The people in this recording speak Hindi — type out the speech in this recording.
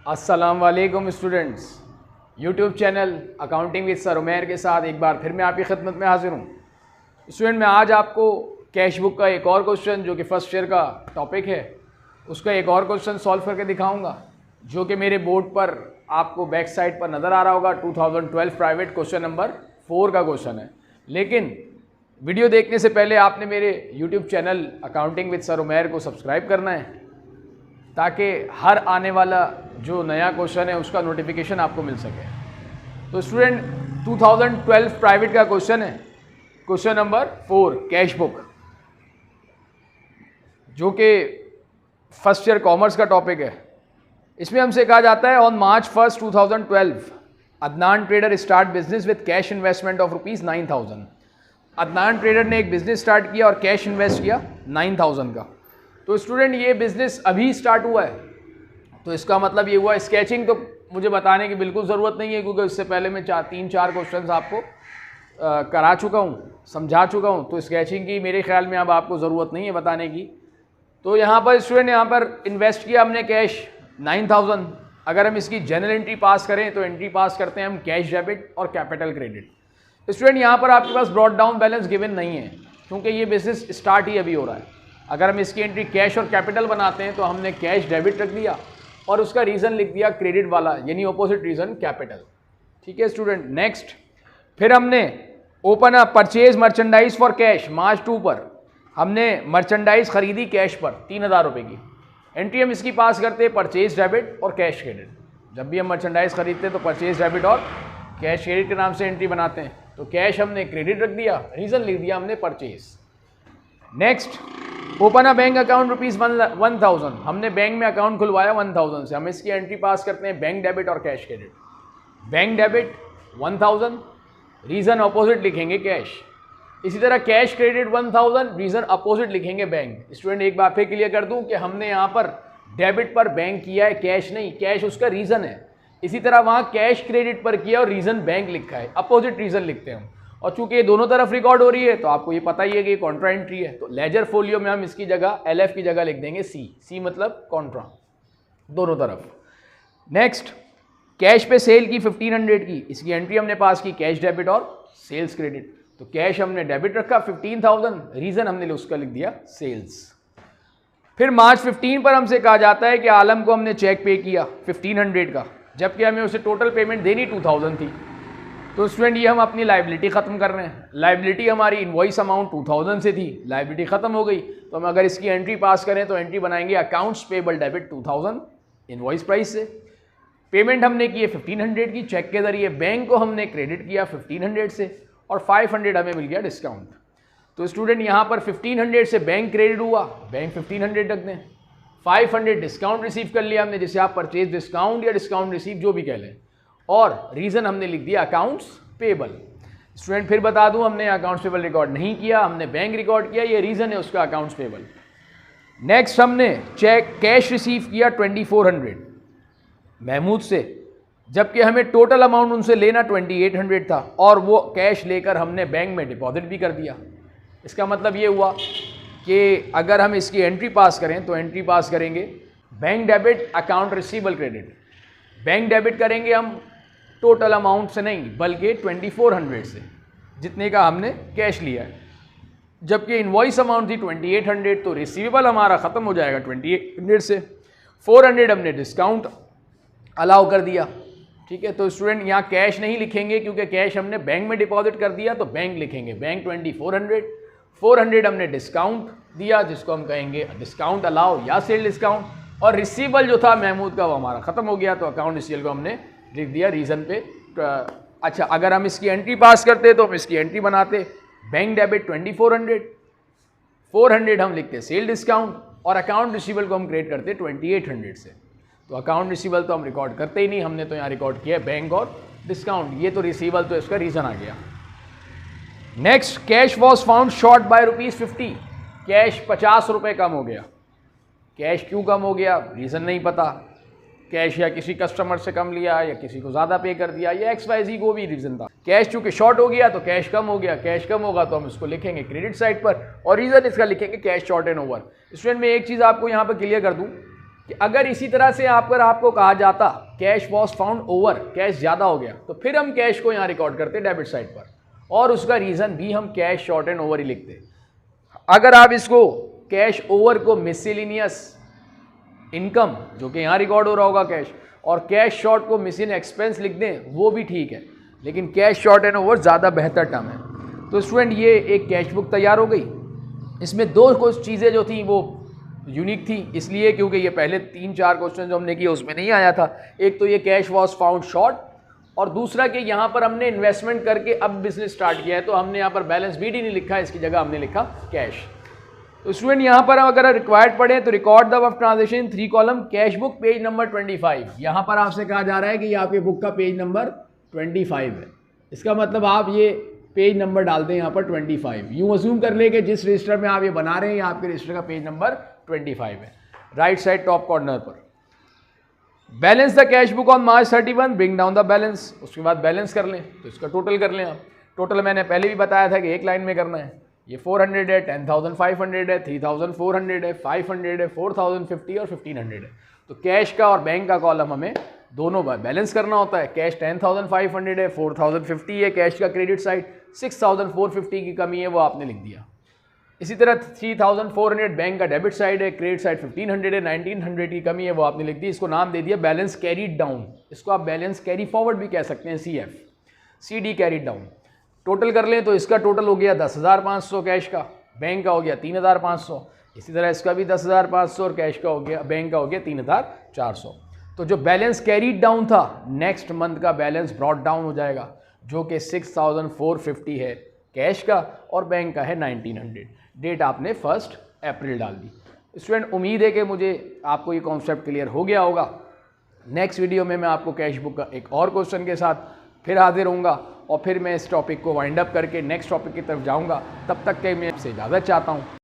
अस्सलाम वालेकुम students. YouTube channel accounting with sir Umair के साथ एक बार फिर मैं आपकी खिदमत में हाजिर हूँ। स्टूडेंट, मैं आज आपको कैश बुक का एक और क्वेश्चन जो कि फर्स्ट ईयर का टॉपिक है उसका एक और क्वेश्चन सॉल्व करके दिखाऊंगा, जो कि मेरे बोर्ड पर आपको बैक साइड पर नज़र आ रहा होगा। 2012 प्राइवेट क्वेश्चन नंबर 4 का क्वेश्चन है। लेकिन वीडियो देखने से पहले आपने मेरे YouTube channel accounting with sir Umair को सब्सक्राइब करना है, ताकि हर आने वाला जो नया क्वेश्चन है उसका नोटिफिकेशन आपको मिल सके। तो स्टूडेंट, 2012 प्राइवेट का क्वेश्चन है, क्वेश्चन नंबर 4 कैश बुक, जो कि फर्स्ट ईयर कॉमर्स का टॉपिक है। इसमें हमसे कहा जाता है on March 1, 2012 Adnan trader start business with cash investment of ₹9,000। Adnan trader ने एक बिजनेस स्टार्ट किया और कैश इन्वेस्ट किया 9,000 का। तो स्टूडेंट, ये बिज़नेस अभी स्टार्ट हुआ है, तो इसका मतलब ये हुआ। स्केचिंग तो मुझे बताने की बिल्कुल ज़रूरत नहीं है, क्योंकि उससे पहले मैं 3-4 क्वेश्चंस आपको करा चुका हूँ, समझा चुका हूँ। तो स्केचिंग की मेरे ख्याल में अब आपको ज़रूरत नहीं है बताने की। तो यहाँ पर स्टूडेंट, यहाँ पर इन्वेस्ट किया हमने कैश 9,000। अगर हम इसकी जनरल एंट्री पास करें तो एंट्री पास करते हैं हम कैश डेबिट और कैपिटल क्रेडिट। स्टूडेंट, यहाँ पर आपके पास ब्रॉट डाउन बैलेंस गिवन नहीं है, क्योंकि ये बिज़नेस स्टार्ट ही अभी हो रहा है। अगर हम इसकी एंट्री कैश और कैपिटल बनाते हैं तो हमने कैश डेबिट रख दिया और उसका रीज़न लिख दिया क्रेडिट वाला, यानी ऑपोजिट रीज़न कैपिटल। ठीक है स्टूडेंट। नेक्स्ट, फिर हमने open a purchase merchandise for cash March 2 पर हमने मर्चेंडाइज खरीदी कैश पर 3,000 रुपये की। एंट्री हम इसकी पास करते हैं परचेज डेबिट और कैश क्रेडिट। जब भी हम मर्चेंडाइज खरीदते हैं तो परचेज डेबिट और कैश क्रेडिट के नाम से एंट्री बनाते हैं। तो कैश हमने क्रेडिट रख दिया, रीज़न लिख दिया हमने purchase. Next, open a bank account ₹1,000। हमने बैंक में अकाउंट खुलवाया 1,000 से। हम इसकी एंट्री पास करते हैं बैंक डेबिट और cash credit. Bank debit 1,000, reason opposite लिखेंगे कैश। इसी तरह कैश क्रेडिट 1,000, रीज़न अपोजिट लिखेंगे बैंक। स्टूडेंट, एक बात फिर क्लियर कर दूं कि हमने यहाँ पर डेबिट पर बैंक किया है, कैश नहीं। कैश उसका रीज़न है। इसी तरह वहाँ कैश क्रेडिट पर किया और रीज़न बैंक लिखा है, अपोजिट रीज़न लिखते हैं हम। और चूंकि ये दोनों तरफ रिकॉर्ड हो रही है तो आपको ये पता ही है कि ये कॉन्ट्रा एंट्री है। तो लेजर फोलियो में हम इसकी जगह LF की जगह लिख देंगे सी मतलब कॉन्ट्रा, दोनों तरफ। नेक्स्ट, कैश पे सेल की 1,500 की, इसकी एंट्री हमने पास की कैश डेबिट और सेल्स क्रेडिट। तो कैश हमने डेबिट रखा 15,000, रीज़न हमने उसका लिख दिया सेल्स। फिर March 15 पर हमसे कहा जाता है कि आलम को हमने चेक पे किया 1,500 का, जबकि हमें उसे टोटल पेमेंट देनी 2,000 थी। तो स्टूडेंट, ये हम अपनी लाइबिलिटी ख़त्म कर रहे हैं। लाइबिलिटी हमारी इनवॉइस अमाउंट 2,000 से थी, लाइबिलिटी ख़त्म हो गई। तो हम अगर इसकी एंट्री पास करें तो एंट्री बनाएंगे accounts payable debit 2,000 invoice price से। पेमेंट हमने की है 1,500 की चेक के ज़रिए, बैंक को हमने क्रेडिट किया 1,500 से और 500 हमें मिल गया डिस्काउंट। तो स्टूडेंट, यहाँ पर 1,500 से बैंक क्रेडिट हुआ, बैंक 1,500 रख दें। 500 डिस्काउंट रिसीव कर लिया हमने, जिसे आप परचेज डिस्काउंट या डिस्काउंट रिसीव जो भी कह लें, और रीज़न हमने लिख दिया अकाउंट्स पेबल। स्टूडेंट, फिर बता दूं, हमने अकाउंट्स पेबल रिकॉर्ड नहीं किया, हमने बैंक रिकॉर्ड किया, ये रीज़न है उसका अकाउंट्स पेबल। नेक्स्ट, हमने चेक कैश रिसीव किया 2,400 महमूद से, जबकि हमें टोटल अमाउंट उनसे लेना 2,800 था, और वो कैश लेकर हमने बैंक में डिपॉजिट भी कर दिया। इसका मतलब ये हुआ कि अगर हम इसकी एंट्री पास करें तो एंट्री पास करेंगे bank debit account receivable credit. Bank debit करेंगे हम टोटल अमाउंट से नहीं, बल्कि 2,400 से, जितने का हमने कैश लिया है। जबकि इनवॉइस अमाउंट थी 2,800, तो रिसीवेबल हमारा ख़त्म हो जाएगा 2,800 से। 400 हमने डिस्काउंट अलाउ कर दिया। ठीक है। तो स्टूडेंट, यहाँ कैश नहीं लिखेंगे, क्योंकि कैश हमने बैंक में डिपॉजिट कर दिया, तो बैंक लिखेंगे बैंक 2,400। 400 हमने डिस्काउंट दिया, जिसको हम कहेंगे डिस्काउंट अलाउ या सेल डिस्काउंट, और रिसीवेबल जो था महमूद का वो हमारा ख़त्म हो गया, तो अकाउंट रिसीवेबल को हमने लिख दिया रीज़न पे। अच्छा, अगर हम इसकी एंट्री पास करते तो हम इसकी एंट्री बनाते बैंक डेबिट 2,400, 400 हम लिखते सेल डिस्काउंट, और अकाउंट रिसीवेबल को हम क्रिएट करते 2,800 से। तो अकाउंट रिसीवेबल तो हम रिकॉर्ड करते ही नहीं, हमने तो यहाँ रिकॉर्ड किया है बैंक और डिस्काउंट। ये तो रिसीवेबल, तो इसका रीज़न आ गया। Next, cash was found short by ₹50। Cash 50 रुपये कम हो गया। कैश क्यों कम हो गया, रीज़न नहीं पता। कैश या किसी कस्टमर से कम लिया, या किसी को ज़्यादा पे कर दिया, या XYZ को भी रीज़न था। कैश चूँकि शॉर्ट हो गया तो कैश कम हो गया। कैश कम होगा तो हम इसको लिखेंगे क्रेडिट साइड पर, और रीज़न इसका लिखेंगे cash short and over. Student, मैं एक चीज़ आपको यहाँ पर क्लियर कर दूँ कि अगर इसी तरह से आपको कहा जाता cash was found over, cash ज़्यादा हो गया, तो फिर हम कैश को यहाँ रिकॉर्ड करते डेबिट साइड पर, और उसका रीज़न भी हम कैश शॉर्ट एंड ओवर ही लिखते। अगर आप इसको कैश ओवर को मिसलिनियस इनकम, जो कि यहाँ रिकॉर्ड हो रहा होगा कैश, और कैश शॉर्ट को मिसिंग एक्सपेंस लिख दें, वो भी ठीक है, लेकिन कैश शॉर्ट एंड ओवर ज़्यादा बेहतर टर्म है। तो स्टूडेंट ये एक कैश बुक तैयार हो गई। इसमें दो कुछ चीज़ें जो थी वो यूनिक थी, इसलिए क्योंकि ये पहले 3-4 क्वेश्चन जो हमने किए उसमें नहीं आया था। एक तो ये कैश वॉज फाउंड शॉर्ट, और दूसरा कि यहाँ पर हमने इन्वेस्टमेंट करके अब बिजनेस स्टार्ट किया है, तो हमने यहाँ पर बैलेंस शीट ही नहीं लिखा है, इसकी जगह हमने लिखा कैश। तो स्टूडेंट यहाँ पर अगर रिक्वायर्ड पढ़े तो record the of transaction 3 column cash book page number 25। यहाँ पर आपसे कहा जा रहा है कि ये आपके बुक का पेज नंबर 25 है। इसका मतलब आप ये पेज नंबर डाल दें यहाँ पर 25। यूँ अज्यूम कर ले कि जिस रजिस्टर में आप ये बना रहे हैं ये आपके रजिस्टर का पेज नंबर 25 है। राइट साइड टॉप कॉर्नर पर balance the cash book on March 31, bring down the balance. उसके बाद बैलेंस कर लें, तो इसका टोटल कर लें आप। टोटल मैंने पहले भी बताया था कि एक लाइन में करना है। ये 400 है, 10,500 है, 3,400 है, 500 है, 4,050 और 1,500 है। तो कैश का और बैंक का कॉलम हमें दोनों बार बैलेंस करना होता है। कैश 10,500 है, 4,050 है कैश का क्रेडिट साइड, 6,450 की कमी है वो आपने लिख दिया। इसी तरह 3,400 बैंक का डेबिट साइड है, क्रेडिट साइड 1,500 है, 1,900 की कमी है वो आपने लिख दी। इसको नाम दे दिया बैलेंस कैरीड डाउन। इसको आप बैलेंस कैरी फॉरवर्ड भी कह सकते हैं, CF, CD carried down. Total कर लें तो इसका टोटल हो गया 10,500 कैश का, बैंक का हो गया 3,500। इसी तरह इसका भी 10,500 और कैश का हो गया, बैंक का हो गया 3,400। तो जो बैलेंस कैरीड डाउन था, नेक्स्ट मंथ का बैलेंस ब्रॉट डाउन हो जाएगा, जो कि 6,450 है कैश का और बैंक का है 1,900। डेट आपने 1 अप्रैल डाल दी। स्टूडेंट उम्मीद है कि मुझे आपको ये कॉन्सेप्ट क्लियर हो गया होगा। नेक्स्ट वीडियो में मैं आपको कैश बुक का एक और क्वेश्चन के साथ फिर हाजिर होऊंगा, और फिर मैं इस टॉपिक को वाइंड अप करके नेक्स्ट टॉपिक की तरफ जाऊंगा। तब तक के मैं आपसे इजाज़त चाहता हूं।